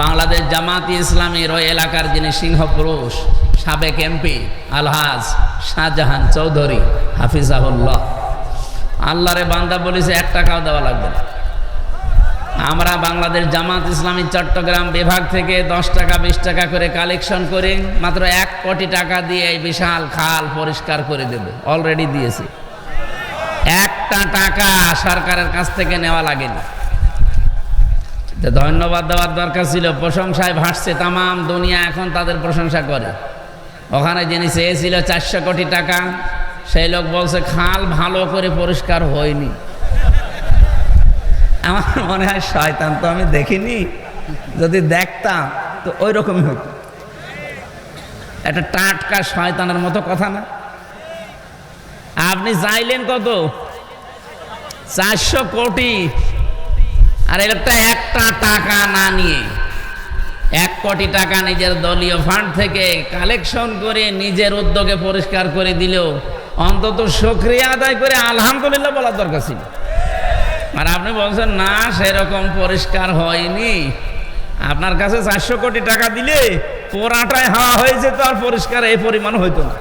বাংলাদেশ জামাতি ইসলামীর ওই এলাকার যিনি সিংহপুরুষ সাবেক এমপি আলহাজ শাহজাহান চৌধুরী হাফিজাহুল্লাহ, আল্লাহরে বান্দা বলেছে 1 টাকাও দেওয়া লাগবে না। আমরা বাংলাদেশ জামাত ইসলামী চট্টগ্রাম বিভাগ থেকে 10 টাকা 20 টাকা করে কালেকশন করে মাত্র 1 কোটি টাকা দিয়ে এই বিশাল খাল পরিষ্কার করে দেব, অলরেডি দিয়েছি। 1টা টাকা সরকারের কাছ থেকে নেওয়া লাগেনি। ধন্যবাদ দেওয়ার দরকার ছিল, প্রশংসায় ভাসছে তামাম দুনিয়া, এখন তাদের প্রশংসা করে। ওখানে যিনি চেয়েছিল 400 কোটি টাকা, সেই লোক বলছে খাল ভালো করে পরিষ্কার হয়নি। আমার মনে হয় শয়তান তো আমি দেখিনি, যদি দেখতাম তো ওই রকমই হতো। একটা টাটকা শয়তানের মতো কথা না। আপনি চাইলেন কত? 400 কোটি, আর একটা 1টা টাকা না নিয়ে 1 কোটি টাকা নিজের দলীয় ফান্ড থেকে কালেকশন করে নিজের উদ্যোগে পরিষ্কার করে দিলেও অন্তত শুকরিয়া আদায় করে আলহামদুলিল্লাহ বলার দরকার ছিল। আর আপনি বলছেন না সেরকম পরিষ্কার হয়নি। আপনার কাছে 400 কোটি টাকা দিলে পোড়াটায় হাওয়া হয়েছে, তো আর পরিষ্কার এই পরিমাণ হইতো না।